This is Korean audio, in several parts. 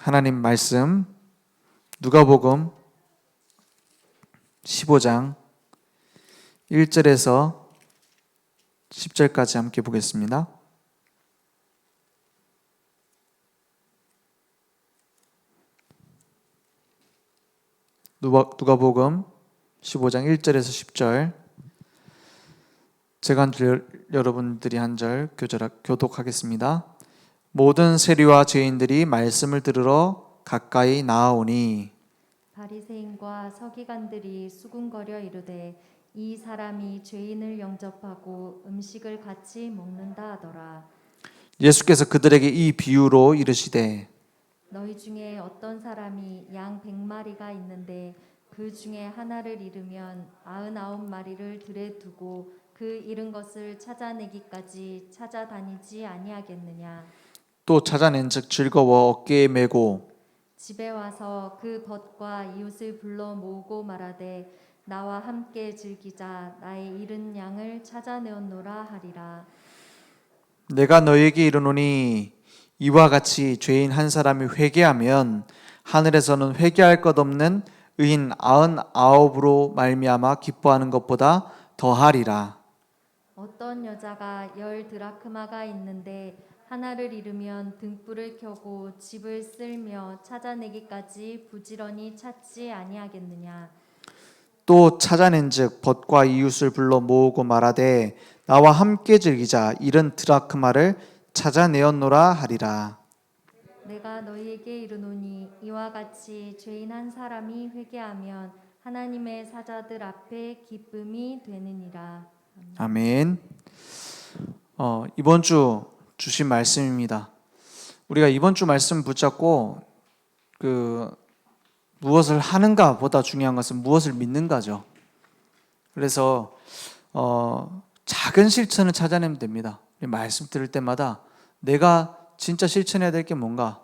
하나님 말씀 누가복음 15장 1절에서 10절까지 함께 보겠습니다. 누가복음 15장 1절에서 10절 제가 한 절, 여러분들이 한 절 교독하겠습니다. 모든 세리와 죄인들이 말씀을 들으러 가까이 나아오니 바리새인과 서기관들이 수군거려 이르되 이 사람이 죄인을 영접하고 음식을 같이 먹는다 하더라. 예수께서 그들에게 이 비유로 이르시되 너희 중에 어떤 사람이 양 100마리가 있는데 그 중에 하나를 잃으면 99마리를 들에 두고 그 잃은 것을 찾아내기까지 찾아다니지 아니하겠느냐. 또 찾아낸즉 즐거워 어깨에 메고 집에 와서 그 벗과 이웃을 불러 모으고 말하되 나와 함께 즐기자. 나의 잃은 양을 찾아내었노라 하리라. 내가 너희에게 이르노니 이와 같이 죄인 한 사람이 회개하면 하늘에서는 회개할 것 없는 의인 99으로 말미암아 기뻐하는 것보다 더하리라. 어떤 여자가 10드라크마가 있는데 하나를 잃으면 등불을 켜고 집을 쓸며 찾아내기까지 부지런히 찾지 아니하겠느냐. 또 찾아낸즉 벗과 이웃을 불러 모으고 말하되 나와 함께 즐기자. 이른 드라크마를 찾아내었노라 하리라. 내가 너희에게 이르노니 이와 같이 죄인 한 사람이 회개하면 하나님의 사자들 앞에 기쁨이 되느니라. 아멘. 이번 주 주신 말씀입니다. 우리가 이번 주 말씀 붙잡고 무엇을 하는가 보다 중요한 것은 무엇을 믿는가죠. 그래서 작은 실천을 찾아내면 됩니다. 말씀 들을 때마다 내가 진짜 실천해야 될 게 뭔가,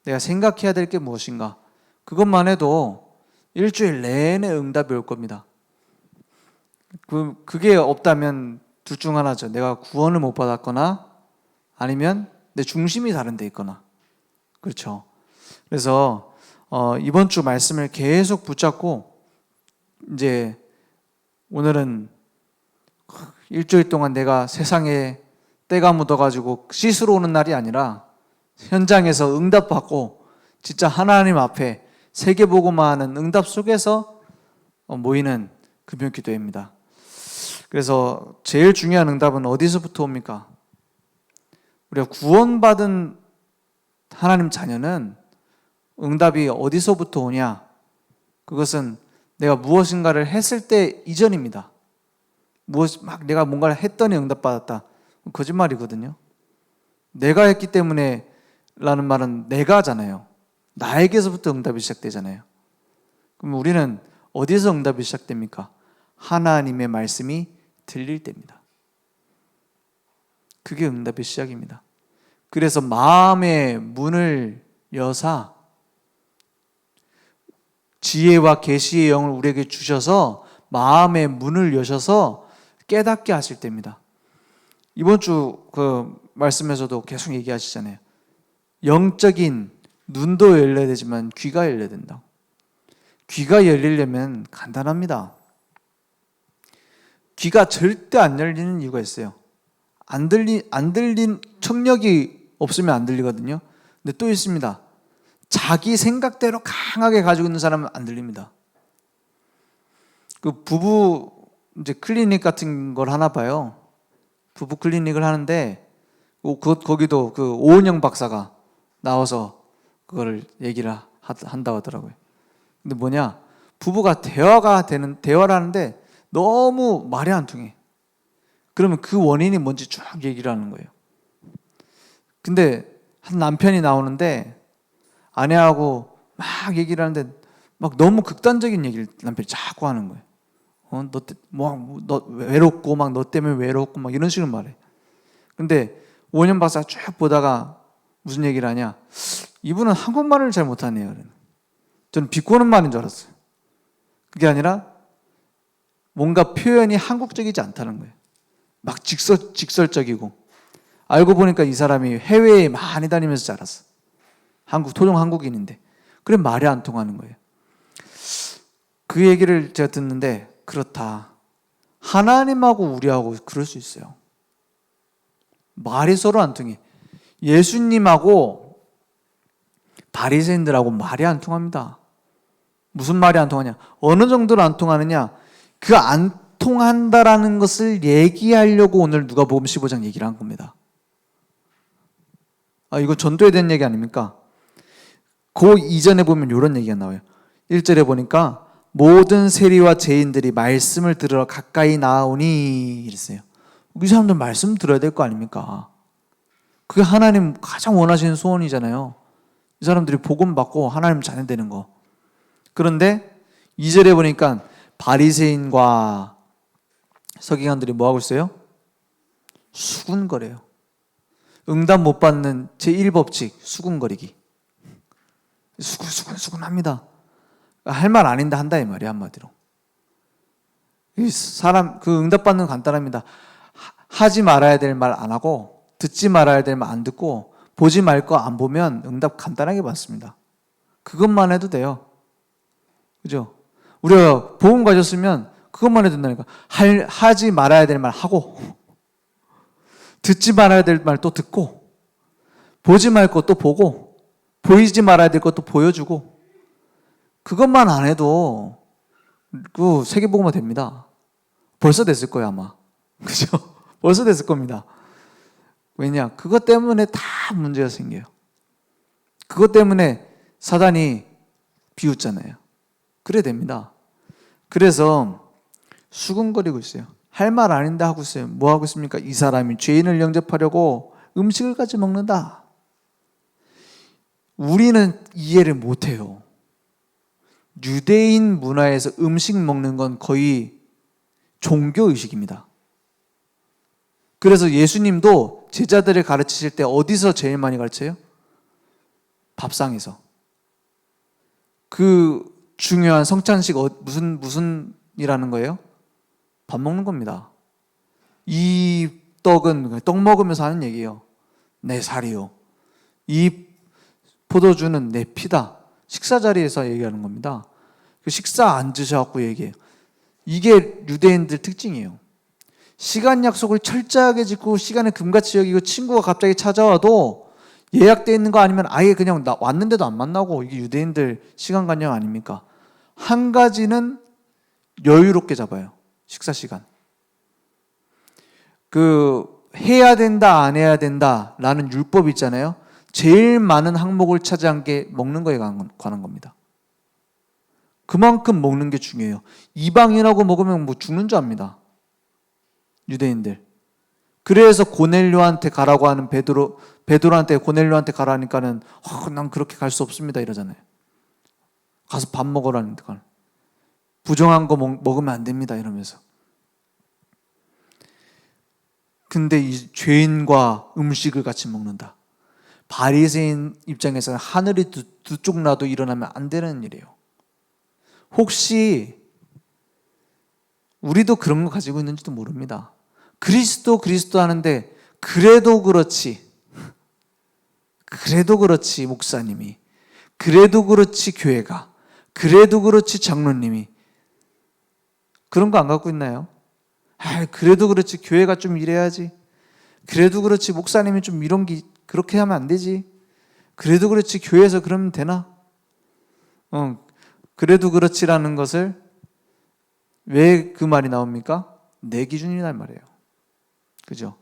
내가 생각해야 될 게 무엇인가, 그것만 해도 일주일 내내 응답이 올 겁니다. 그게 없다면 둘 중 하나죠. 내가 구원을 못 받았거나 아니면 내 중심이 다른 데 있거나. 그렇죠. 그래서 이번 주 말씀을 계속 붙잡고 이제 오늘은 일주일 동안 내가 세상에 때가 묻어가지고 씻으러 오는 날이 아니라 현장에서 응답받고 진짜 하나님 앞에 세계복음화 하는 응답 속에서 모이는 금요기도회입니다. 그래서 제일 중요한 응답은 어디서부터 옵니까? 우리가 구원받은 하나님 자녀는 응답이 어디서부터 오냐? 그것은 내가 무엇인가를 했을 때 이전입니다. 내가 뭔가를 했더니 응답받았다. 거짓말이거든요. 내가 했기 때문에 라는 말은 내가잖아요. 나에게서부터 응답이 시작되잖아요. 그럼 우리는 어디서 응답이 시작됩니까? 하나님의 말씀이 들릴 때입니다. 그게 응답의 시작입니다. 그래서 마음의 문을 여사 지혜와 계시의 영을 우리에게 주셔서 마음의 문을 여셔서 깨닫게 하실 때입니다. 이번 주 말씀에서도 계속 얘기하시잖아요. 영적인 눈도 열려야 되지만 귀가 열려야 된다. 귀가 열리려면 간단합니다. 귀가 절대 안 열리는 이유가 있어요. 안 들린 청력이 없으면 안 들리거든요. 근데 또 있습니다. 자기 생각대로 강하게 가지고 있는 사람은 안 들립니다. 부부 이제 클리닉 같은 걸 하나 봐요. 부부 클리닉을 하는데 거기도 오은영 박사가 나와서 그거를 얘기를 한다고 하더라고요. 근데 뭐냐? 부부가 대화를 하는데 너무 말이 안 통해. 그러면 그 원인이 뭔지 쭉 얘기를 하는 거예요. 근데 한 남편이 나오는데 아내하고 막 얘기를 하는데 막 너무 극단적인 얘기를 남편이 자꾸 하는 거예요. 너 외롭고 막 너 때문에 외롭고 막 이런 식으로 말해. 근데 오은영 박사가 쭉 보다가 무슨 얘기를 하냐? 이분은 한국말을 잘 못하네요. 저는 비꼬는 말인 줄 알았어요. 그게 아니라 뭔가 표현이 한국적이지 않다는 거예요. 막 직설적이고. 알고 보니까 이 사람이 해외에 많이 다니면서 자랐어. 토종 한국인인데. 그래 말이 안 통하는 거예요. 그 얘기를 제가 듣는데 그렇다. 하나님하고 우리하고 그럴 수 있어요. 말이 서로 안 통해. 예수님하고 바리새인들하고 말이 안 통합니다. 무슨 말이 안 통하냐? 어느 정도로 안 통하느냐? 그 안 통한다라는 것을 얘기하려고 오늘 누가복음 15장 얘기를 한 겁니다. 이거 전도에 대한 얘기 아닙니까? 그 이전에 보면 이런 얘기가 나와요. 1절에 보니까 모든 세리와 죄인들이 말씀을 들으러 가까이 나오니 이랬어요. 이 사람들 말씀 들어야 될 거 아닙니까? 그게 하나님 가장 원하시는 소원이잖아요. 이 사람들이 복음 받고 하나님 자녀 되는 거. 그런데 2절에 보니까 바리새인과 서기관들이 뭐 하고 있어요? 수군거려요. 응답 못 받는 제1법칙 수군거리기. 수군합니다. 할 말 아닌데 한다 이 말이야, 한마디로. 사람 그 응답 받는 건 간단합니다. 하지 말아야 될 말 안 하고, 듣지 말아야 될 말 안 듣고, 보지 말 거 안 보면 응답 간단하게 받습니다. 그것만 해도 돼요. 그죠? 우리가 복음 가졌으면 그것만 해도 된다니까. 하지 말아야 될 말 하고, 듣지 말아야 될 말 또 듣고, 보지 말 거 또 보고, 보이지 말아야 될 것도 보여주고, 그것만 안 해도 그 세계복음화 됩니다. 벌써 됐을 거예요, 아마. 그죠? 벌써 됐을 겁니다. 왜냐? 그것 때문에 다 문제가 생겨요. 그것 때문에 사단이 비웃잖아요. 그래 됩니다. 그래서 수군거리고 있어요. 할 말 아닌데 하고 있어요. 뭐 하고 있습니까? 이 사람이 죄인을 영접하려고 음식을 같이 먹는다. 우리는 이해를 못해요. 유대인 문화에서 음식 먹는 건 거의 종교의식입니다. 그래서 예수님도 제자들을 가르치실 때 어디서 제일 많이 가르쳐요? 밥상에서. 그 중요한 성찬식 무슨 이라는 거예요? 밥 먹는 겁니다. 이 떡은 떡 먹으면서 하는 얘기예요. 내 살이요. 이 포도주는 내 피다. 식사 자리에서 얘기하는 겁니다. 그 식사 앉으셔갖고 얘기해요. 이게 유대인들 특징이에요. 시간 약속을 철저하게 짓고 시간을 금같이 여기고 친구가 갑자기 찾아와도 예약되어 있는 거 아니면 아예 그냥 왔는데도 안 만나고, 이게 유대인들 시간관념 아닙니까? 한 가지는 여유롭게 잡아요. 식사 시간. 해야 된다 안 해야 된다 라는 율법이 있잖아요. 제일 많은 항목을 차지한 게 먹는 거에 관한 겁니다. 그만큼 먹는 게 중요해요. 이방인하고 먹으면 뭐 죽는 줄 압니다. 유대인들. 그래서 고넬료한테 가라고 하는 베드로한테 고넬료한테 가라니까는 난 그렇게 갈 수 없습니다 이러잖아요. 가서 밥 먹으라니까. 부정한 거 먹으면 안 됩니다 이러면서. 근데 이 죄인과 음식을 같이 먹는다. 바리새인 입장에서는 하늘이 두 쪽 나도 일어나면 안 되는 일이에요. 혹시 우리도 그런 거 가지고 있는지도 모릅니다. 그리스도 하는데 그래도 그렇지 목사님이, 그래도 그렇지 교회가, 그래도 그렇지 장로님이 그런 거 안 갖고 있나요? 그래도 그렇지 교회가 좀 이래야지, 그래도 그렇지 목사님이 좀 이런 게 그렇게 하면 안 되지, 그래도 그렇지 교회에서 그러면 되나? 그래도 그렇지라는 것을 왜 그 말이 나옵니까? 내 기준이란 말이에요. 그죠?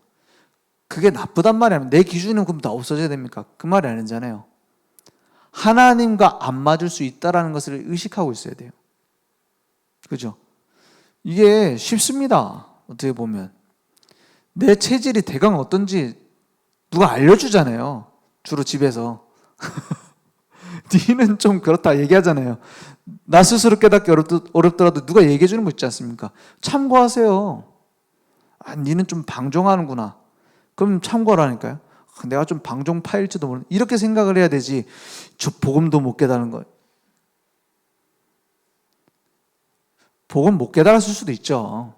그게 나쁘단 말이 아니에요. 내 기준은 그럼 다 없어져야 됩니까? 그 말이 아니잖아요. 하나님과 안 맞을 수 있다는 것을 의식하고 있어야 돼요. 그죠? 이게 쉽습니다. 어떻게 보면. 내 체질이 대강 어떤지 누가 알려주잖아요. 주로 집에서. 니는 좀 그렇다 얘기하잖아요. 나 스스로 깨닫기 어렵더라도 누가 얘기해 주는 거 있지 않습니까? 참고하세요. 니는 좀 방종하는구나. 그럼 참고하라니까요. 내가 좀 방종파일지도 모르는, 이렇게 생각을 해야 되지. 저 복음도 못 깨달은 거. 복음 못 깨달았을 수도 있죠.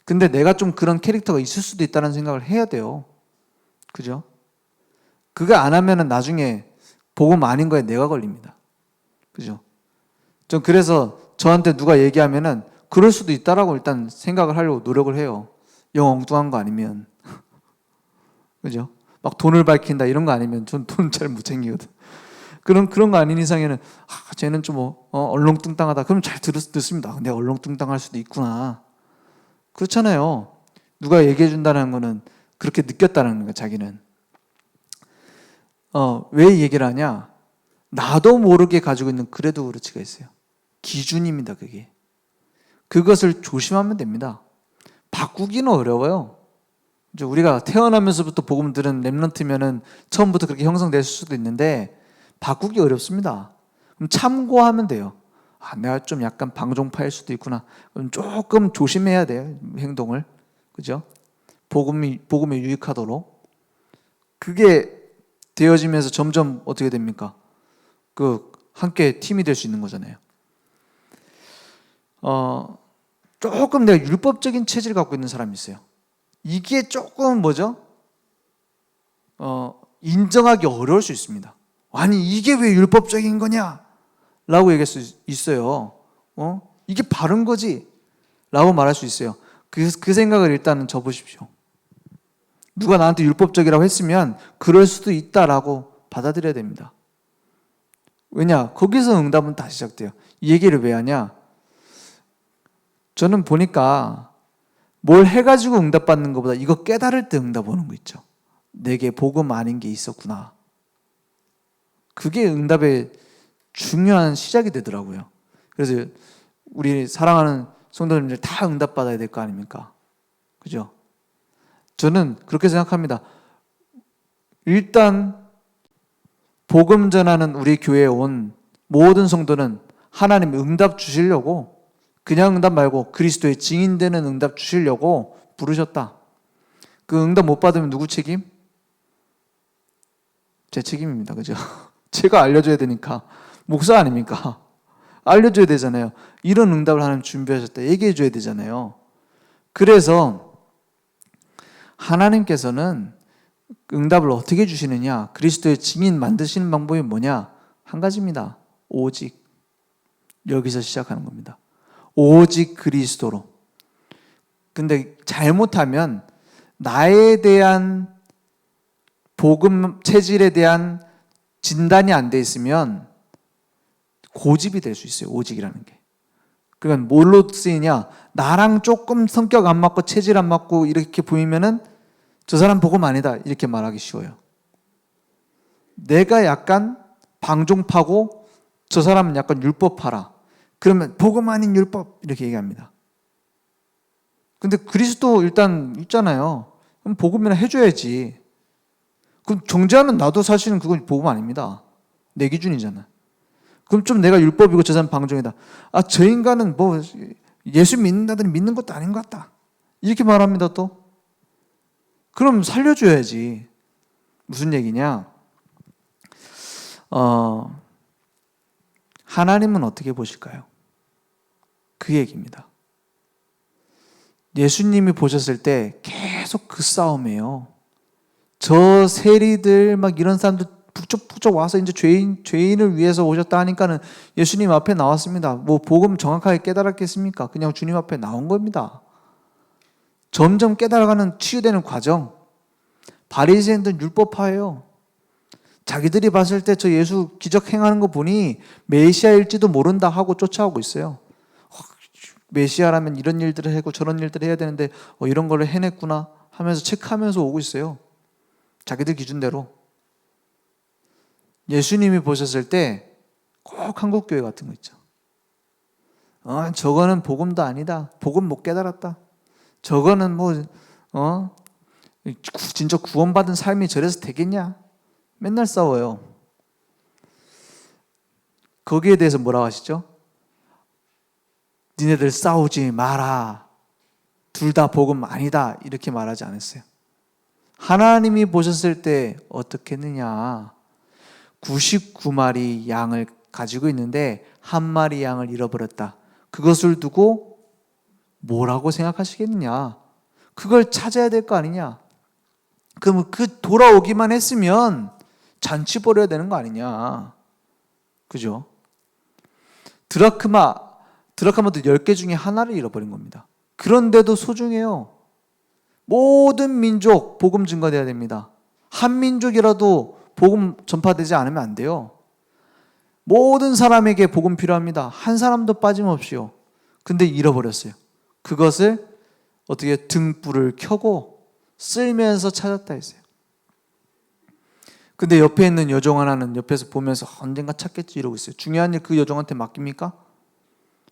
근데 내가 좀 그런 캐릭터가 있을 수도 있다는 생각을 해야 돼요. 그죠? 그거 안 하면은 나중에 복음 아닌 거에 내가 걸립니다. 그죠? 전 그래서 저한테 누가 얘기하면은 그럴 수도 있다라고 일단 생각을 하려고 노력을 해요. 영 엉뚱한 거 아니면. 그죠? 막 돈을 밝힌다 이런 거 아니면 전 돈 잘 못 챙기거든. 그런 거 아닌 이상에는 쟤는 좀 얼렁뚱땅하다. 그럼 잘 듣습니다. 내가 얼렁뚱땅할 수도 있구나. 그렇잖아요. 누가 얘기해 준다는 거는 그렇게 느꼈다는 거야, 자기는. 왜 이 얘기를 하냐? 나도 모르게 가지고 있는 그래도 그렇지가 있어요. 기준입니다, 그게. 그것을 조심하면 됩니다. 바꾸기는 어려워요. 이제 우리가 태어나면서부터 복음 들은 렘넌트면은 처음부터 그렇게 형성될 수도 있는데 바꾸기 어렵습니다. 그럼 참고하면 돼요. 내가 좀 약간 방종파일 수도 있구나. 그럼 조금 조심해야 돼요, 행동을. 그죠? 복음에 유익하도록. 그게 되어지면서 점점 어떻게 됩니까? 함께 팀이 될 수 있는 거잖아요. 조금 내가 율법적인 체질을 갖고 있는 사람이 있어요. 이게 조금 인정하기 어려울 수 있습니다. 아니, 이게 왜 율법적인 거냐? 라고 얘기할 수 있어요. 이게 바른 거지? 라고 말할 수 있어요. 그 생각을 일단은 접으십시오. 누가 나한테 율법적이라고 했으면 그럴 수도 있다라고 받아들여야 됩니다. 왜냐? 거기서 응답은 다시 시작돼요. 이 얘기를 왜 하냐? 저는 보니까 뭘 해가지고 응답받는 것보다 이거 깨달을 때 응답 오는 거 있죠. 내게 복음 아닌 게 있었구나. 그게 응답의 중요한 시작이 되더라고요. 그래서 우리 사랑하는 성도님들 다 응답받아야 될 거 아닙니까? 그죠? 저는 그렇게 생각합니다. 일단 복음 전하는 우리 교회에 온 모든 성도는 하나님이 응답 주시려고, 그냥 응답 말고 그리스도의 증인되는 응답 주시려고 부르셨다. 그 응답 못 받으면 누구 책임? 제 책임입니다. 그죠? 제가 알려줘야 되니까. 목사 아닙니까? 알려줘야 되잖아요. 이런 응답을 하나님 준비하셨다. 얘기해줘야 되잖아요. 그래서 하나님께서는 응답을 어떻게 주시느냐? 그리스도의 증인 만드시는 방법이 뭐냐? 한 가지입니다. 오직. 여기서 시작하는 겁니다. 오직 그리스도로. 근데 잘못하면 나에 대한 복음 체질에 대한 진단이 안 돼 있으면 고집이 될 수 있어요. 오직이라는 게. 그러니까 뭘로 쓰이냐? 나랑 조금 성격 안 맞고 체질 안 맞고 이렇게 보이면은 저 사람 복음 아니다 이렇게 말하기 쉬워요. 내가 약간 방종파고 저 사람은 약간 율법파라. 그러면 복음 아닌 율법 이렇게 얘기합니다. 근데 그리스도 일단 있잖아요. 그럼 복음이나 해줘야지. 그럼 정죄하면 나도 사실은 그건 복음 아닙니다. 내 기준이잖아. 그럼 좀 내가 율법이고 저 사람 방종이다. 저 인간은 예수 믿는다더니 믿는 것도 아닌 것 같다. 이렇게 말합니다 또. 그럼 살려줘야지. 무슨 얘기냐? 하나님은 어떻게 보실까요? 그 얘기입니다. 예수님이 보셨을 때 계속 그 싸움이에요. 저 세리들 막 이런 사람들 북적북적 와서 이제 죄인을 위해서 오셨다 하니까는 예수님 앞에 나왔습니다. 복음 정확하게 깨달았겠습니까? 그냥 주님 앞에 나온 겁니다. 점점 깨달아가는 치유되는 과정. 바리새인들은 율법파예요. 자기들이 봤을 때 저 예수 기적 행하는 거 보니 메시아일지도 모른다 하고 쫓아오고 있어요. 메시아라면 이런 일들을 하고 저런 일들을 해야 되는데 이런 걸 해냈구나 하면서 체크하면서 오고 있어요. 자기들 기준대로. 예수님이 보셨을 때 꼭 한국교회 같은 거 있죠. 저거는 복음도 아니다. 복음 못 깨달았다. 저거는 진짜 구원받은 삶이 저래서 되겠냐? 맨날 싸워요. 거기에 대해서 뭐라고 하시죠? 니네들 싸우지 마라. 둘 다 복음 아니다. 이렇게 말하지 않았어요. 하나님이 보셨을 때 어떻게 했느냐? 99마리 양을 가지고 있는데 한 마리 양을 잃어버렸다. 그것을 두고 뭐라고 생각하시겠느냐? 그걸 찾아야 될 거 아니냐? 그럼 돌아오기만 했으면 잔치 벌여야 되는 거 아니냐. 그죠? 드라크마도 10개 중에 하나를 잃어버린 겁니다. 그런데도 소중해요. 모든 민족 복음 증거돼야 됩니다. 한 민족이라도 복음 전파되지 않으면 안 돼요. 모든 사람에게 복음 필요합니다. 한 사람도 빠짐없이요. 근데 잃어버렸어요. 그것을 어떻게 등불을 켜고 쓸면서 찾았다 했어요. 근데 옆에 있는 여종 하나는 옆에서 보면서 언젠가 찾겠지 이러고 있어요. 중요한 일 그 여종한테 맡깁니까?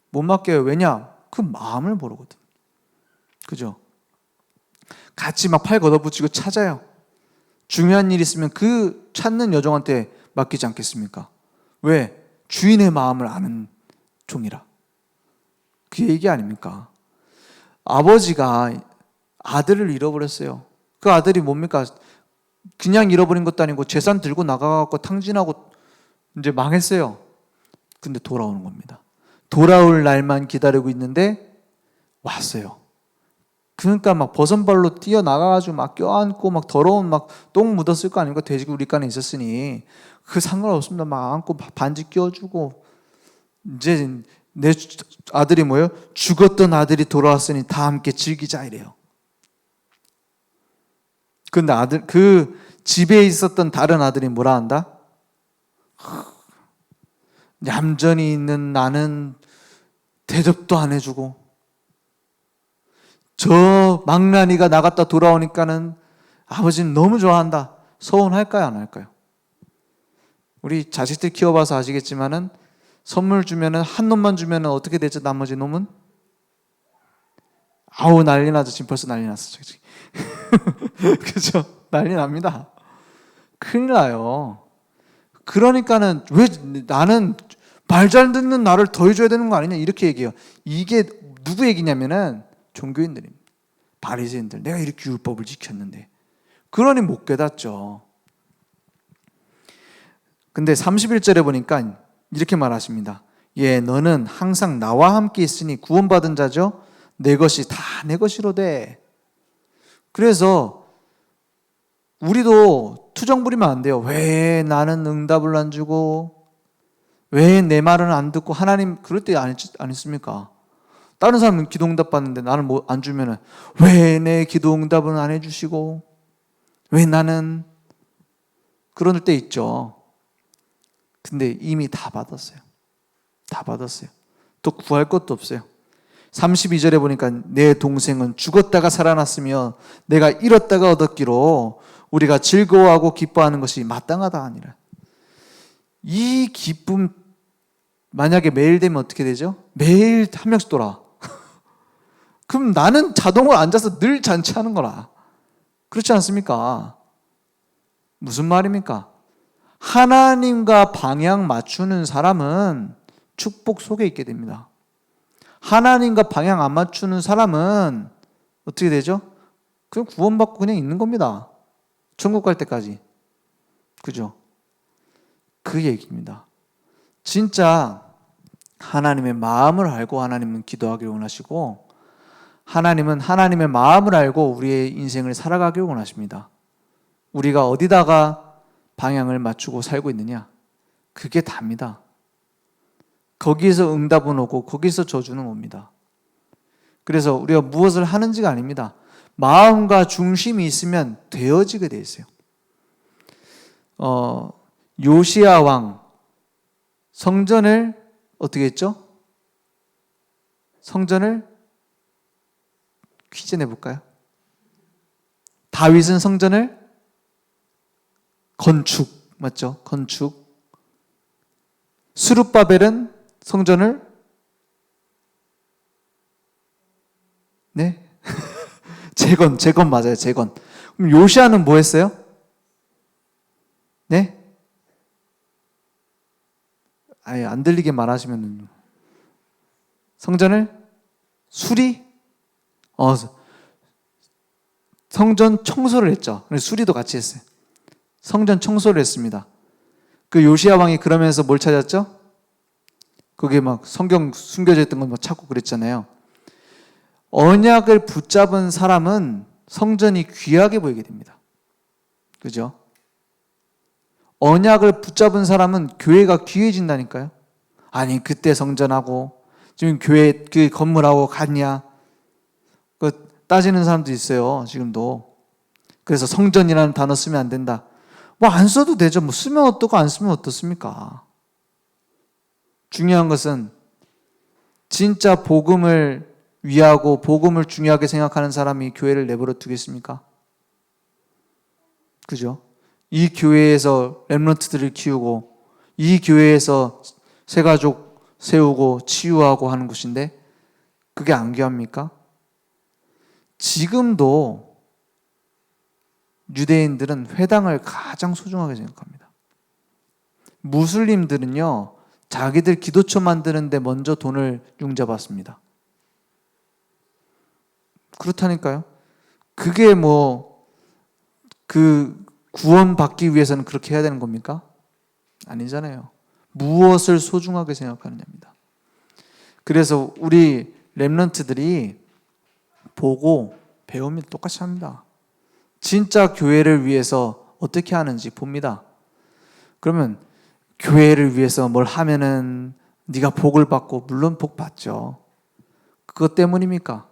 못 맡겨요. 왜냐? 그 마음을 모르거든. 그죠? 같이 막 팔 걷어붙이고 찾아요. 중요한 일 있으면 그 찾는 여종한테 맡기지 않겠습니까? 왜? 주인의 마음을 아는 종이라. 그 얘기 아닙니까? 아버지가 아들을 잃어버렸어요. 그 아들이 뭡니까? 그냥 잃어버린 것도 아니고 재산 들고 나가갖고 탕진하고 이제 망했어요. 근데 돌아오는 겁니다. 돌아올 날만 기다리고 있는데 왔어요. 그러니까 막 버선발로 뛰어나가가지고 막 껴안고 막 더러운 막 똥 묻었을 거 아닙니까? 돼지우리간에 있었으니 그 상관없습니다. 막 안고 반지 껴주고 이제 내 아들이 뭐예요? 죽었던 아들이 돌아왔으니 다 함께 즐기자 이래요. 근데 그 집에 있었던 다른 아들이 뭐라 한다? 얌전히 있는 나는 대접도 안 해주고 저 망나니가 나갔다 돌아오니까는 아버지는 너무 좋아한다. 서운할까요? 안 할까요? 우리 자식들 키워봐서 아시겠지만은 선물 주면은 한 놈만 주면은 어떻게 되죠? 나머지 놈은? 아우 난리 나죠. 지금 벌써 난리 났어. 그죠? 난리 납니다. 큰일 나요. 그러니까는 왜 나는 말 잘 듣는 나를 더 해줘야 되는 거 아니냐 이렇게 얘기해요. 이게 누구 얘기냐면은 종교인들입니다. 바리새인들. 내가 이렇게 율법을 지켰는데 그러니 못 깨닫죠. 근데 31절에 보니까 이렇게 말하십니다. 예, 너는 항상 나와 함께 있으니 구원받은 자죠. 내 것이 다 내 것이로되. 그래서 우리도 투정 부리면 안 돼요. 왜 나는 응답을 안 주고 왜 내 말은 안 듣고 하나님 그럴 때 안 있습니까? 다른 사람은 기도 응답 받는데 나는 뭐 안 주면은 왜 내 기도 응답은 안 해주시고 왜 나는 그럴 때 있죠. 근데 이미 다 받았어요. 다 받았어요. 또 구할 것도 없어요. 32절에 보니까 내 동생은 죽었다가 살아났으며 내가 잃었다가 얻었기로 우리가 즐거워하고 기뻐하는 것이 마땅하다 아니라. 이 기쁨 만약에 매일 되면 어떻게 되죠? 매일 한 명씩 돌아. 그럼 나는 자동으로 앉아서 늘 잔치하는 거라. 그렇지 않습니까? 무슨 말입니까? 하나님과 방향 맞추는 사람은 축복 속에 있게 됩니다. 하나님과 방향 안 맞추는 사람은 어떻게 되죠? 그냥 구원받고 그냥 있는 겁니다. 천국 갈 때까지. 그죠? 그 얘기입니다. 진짜 하나님의 마음을 알고 하나님은 기도하기를 원하시고 하나님은 하나님의 마음을 알고 우리의 인생을 살아가기를 원하십니다. 우리가 어디다가 방향을 맞추고 살고 있느냐? 그게 답니다. 거기에서 응답은 오고 거기서 저주는 옵니다. 그래서 우리가 무엇을 하는지가 아닙니다. 마음과 중심이 있으면 되어지게 돼 있어요. 요시야 왕 성전을 어떻게 했죠? 성전을 퀴즈 내볼까요? 다윗은 성전을 건축, 맞죠? 건축. 스룹바벨은 성전을 네? 재건 맞아요. 재건. 그럼 요시아는 뭐 했어요? 네? 아예 안 들리게 말하시면 성전을 수리? 성전 청소를 했죠. 수리도 같이 했어요. 성전 청소를 했습니다. 그 요시야 왕이 그러면서 뭘 찾았죠? 그게 막 성경 숨겨져 있던 거 막 찾고 그랬잖아요. 언약을 붙잡은 사람은 성전이 귀하게 보이게 됩니다. 그죠? 언약을 붙잡은 사람은 교회가 귀해진다니까요. 아니 그때 성전하고 지금 교회 그 건물하고 같냐? 그 따지는 사람도 있어요. 지금도. 그래서 성전이라는 단어 쓰면 안 된다. 뭐 안 써도 되죠. 뭐 쓰면 어떻고 안 쓰면 어떻습니까? 중요한 것은 진짜 복음을 위하고 복음을 중요하게 생각하는 사람이 교회를 내버려 두겠습니까? 그죠? 이 교회에서 렘넌트들을 키우고 이 교회에서 새가족 세우고 치유하고 하는 곳인데 그게 안 귀합니까? 지금도 유대인들은 회당을 가장 소중하게 생각합니다. 무슬림들은요, 자기들 기도처 만드는데 먼저 돈을 융자받습니다. 그렇다니까요. 그게 그 구원받기 위해서는 그렇게 해야 되는 겁니까? 아니잖아요. 무엇을 소중하게 생각하느냐입니다. 그래서 우리 렘넌트들이 보고 배우면 똑같이 합니다. 진짜 교회를 위해서 어떻게 하는지 봅니다. 그러면 교회를 위해서 뭘 하면은 네가 복을 받고, 물론 복 받죠. 그것 때문입니까?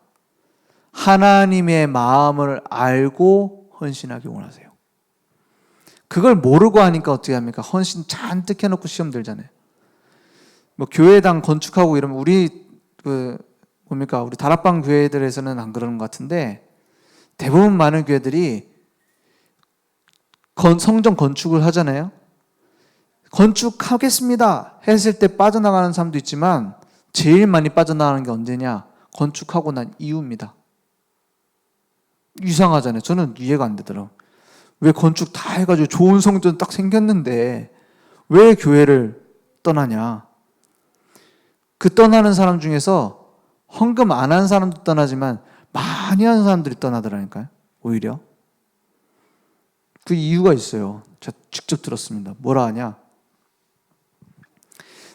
하나님의 마음을 알고 헌신하기 원하세요. 그걸 모르고 하니까 어떻게 합니까? 헌신 잔뜩 해놓고 시험 들잖아요. 뭐 교회당 건축하고 이러면 우리 우리 다락방 교회들에서는 안 그러는 것 같은데 대부분 많은 교회들이 성전 건축을 하잖아요. 건축하겠습니다 했을 때 빠져나가는 사람도 있지만 제일 많이 빠져나가는 게 언제냐? 건축하고 난 이후입니다. 이상하잖아요. 저는 이해가 안 되더라고요. 왜 건축 다 해가지고 좋은 성전 딱 생겼는데 왜 교회를 떠나냐? 그 떠나는 사람 중에서 헌금 안 한 사람도 떠나지만 많이 한 사람들이 떠나더라니까요. 오히려. 그 이유가 있어요. 제가 직접 들었습니다. 뭐라 하냐?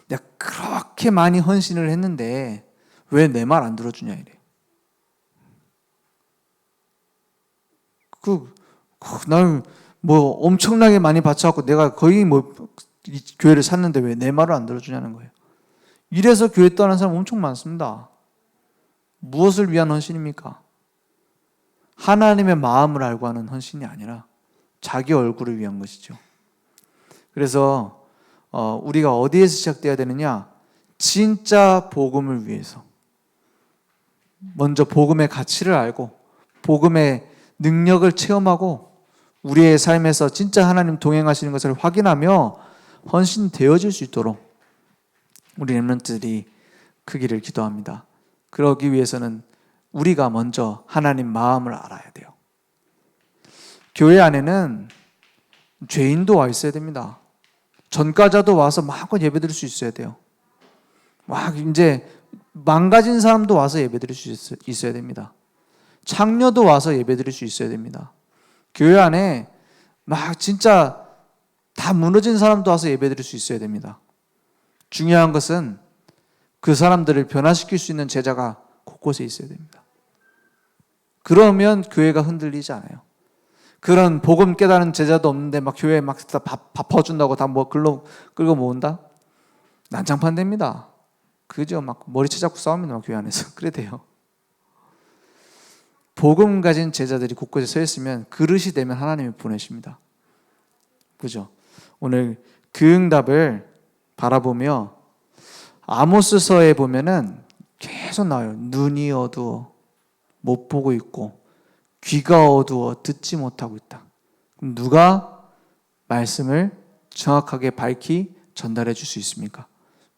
내가 그렇게 많이 헌신을 했는데 왜 내 말 안 들어주냐 이래. 나는 엄청나게 많이 바쳐갖고 내가 거의 이 교회를 샀는데 왜 내 말을 안 들어주냐는 거예요. 이래서 교회 떠나는 사람 엄청 많습니다. 무엇을 위한 헌신입니까? 하나님의 마음을 알고 하는 헌신이 아니라 자기 얼굴을 위한 것이죠. 그래서 우리가 어디에서 시작돼야 되느냐? 진짜 복음을 위해서. 먼저 복음의 가치를 알고 복음의 능력을 체험하고 우리의 삶에서 진짜 하나님 동행하시는 것을 확인하며 헌신되어질 수 있도록 우리 렘넌트들이 크기를 기도합니다. 그러기 위해서는 우리가 먼저 하나님 마음을 알아야 돼요. 교회 안에는 죄인도 와 있어야 됩니다. 전과자도 와서 마음껏 예배드릴 수 있어야 돼요. 막 이제 망가진 사람도 와서 예배드릴 수 있어야 됩니다. 창녀도 와서 예배드릴 수 있어야 됩니다. 교회 안에 막 진짜 다 무너진 사람도 와서 예배드릴 수 있어야 됩니다. 중요한 것은 그 사람들을 변화시킬 수 있는 제자가 곳곳에 있어야 됩니다. 그러면 교회가 흔들리지 않아요. 그런 복음 깨달은 제자도 없는데 막 교회에 막 밥 퍼준다고 다 끌고 모은다? 난장판 됩니다. 그죠? 막 머리채 잡고 싸웁니다. 막 교회 안에서. 그래 돼요. 복음 가진 제자들이 곳곳에 서 있으면 그릇이 되면 하나님이 보내십니다. 그죠? 오늘 그 응답을 바라보며 아모스서에 보면은 계속 나와요. 눈이 어두워 못 보고 있고 귀가 어두워 듣지 못하고 있다. 그럼 누가 말씀을 정확하게 밝히 전달해 줄 수 있습니까?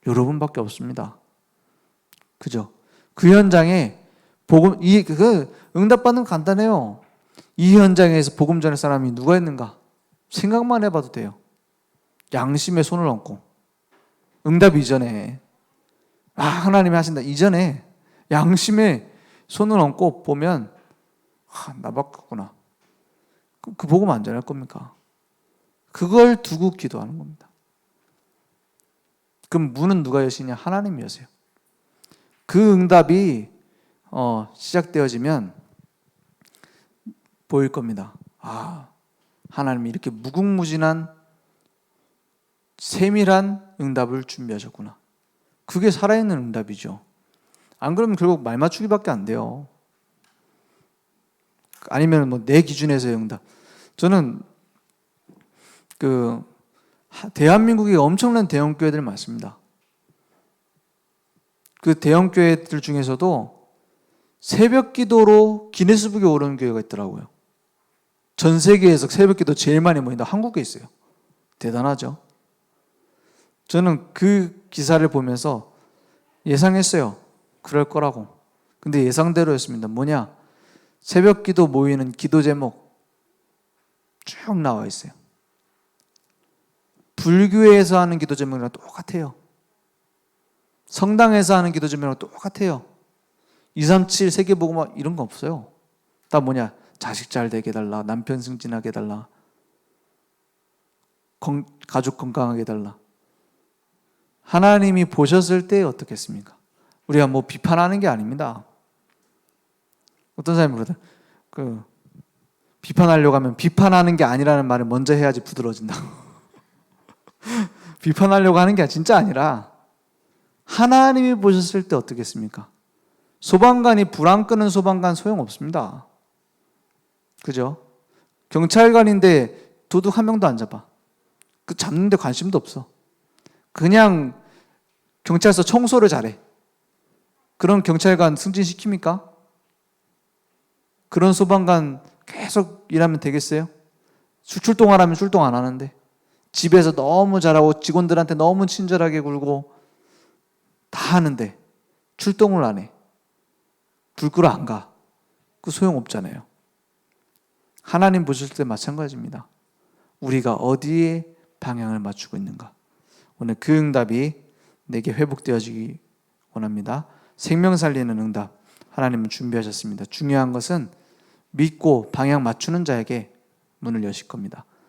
여러분밖에 없습니다. 그죠? 그 현장에 응답받는 건 간단해요. 이 현장에서 복음 전할 사람이 누가 있는가? 생각만 해봐도 돼요. 양심에 손을 얹고 응답 이전에 하나님이 하신다 이전에 양심에 손을 얹고 보면 나 바꿨구나. 그 복음 안 전할 겁니까? 그걸 두고 기도하는 겁니다. 그럼 문은 누가 여시냐? 하나님이 여세요. 그 응답이 시작되어지면 보일 겁니다. 하나님이 이렇게 무궁무진한 세밀한 응답을 준비하셨구나. 그게 살아있는 응답이죠. 안 그러면 결국 말 맞추기밖에 안 돼요. 아니면 뭐 내 기준에서의 응답. 저는 대한민국에 엄청난 대형 교회들 많습니다. 그 대형 교회들 중에서도 새벽 기도로 기네스북에 오르는 교회가 있더라고요. 전 세계에서 새벽 기도 제일 많이 모인다. 한국에 있어요. 대단하죠. 저는 그 기사를 보면서 예상했어요. 그럴 거라고. 근데 예상대로였습니다. 뭐냐? 새벽 기도 모이는 기도 제목 쭉 나와 있어요. 불교에서 하는 기도 제목이랑 똑같아요. 성당에서 하는 기도 제목이랑 똑같아요. 237 세계복음 이런 거 없어요. 다 뭐냐? 자식 잘 되게 해달라, 남편 승진하게 해달라, 가족 건강하게 해달라. 하나님이 보셨을 때 어떻겠습니까? 우리가 뭐 비판하는 게 아닙니다. 어떤 사람이 그러다 비판하려고 하면 비판하는 게 아니라는 말을 먼저 해야지 부드러워진다고. 비판하려고 하는 게 진짜 아니라 하나님이 보셨을 때 어떻겠습니까? 소방관이 불 안 끄는 소방관 소용없습니다. 그죠? 경찰관인데 도둑 한 명도 안 잡아. 그 잡는데 관심도 없어. 그냥 경찰서 청소를 잘해. 그런 경찰관 승진시킵니까? 그런 소방관 계속 일하면 되겠어요? 출동하라면 출동 안 하는데, 집에서 너무 잘하고 직원들한테 너무 친절하게 굴고 다 하는데 출동을 안 해. 불 끄러 안 가. 그 소용없잖아요. 하나님 보실 때 마찬가지입니다. 우리가 어디에 방향을 맞추고 있는가. 오늘 그 응답이 내게 회복되어지기 원합니다. 생명 살리는 응답 하나님은 준비하셨습니다. 중요한 것은 믿고 방향 맞추는 자에게 문을 여실 겁니다.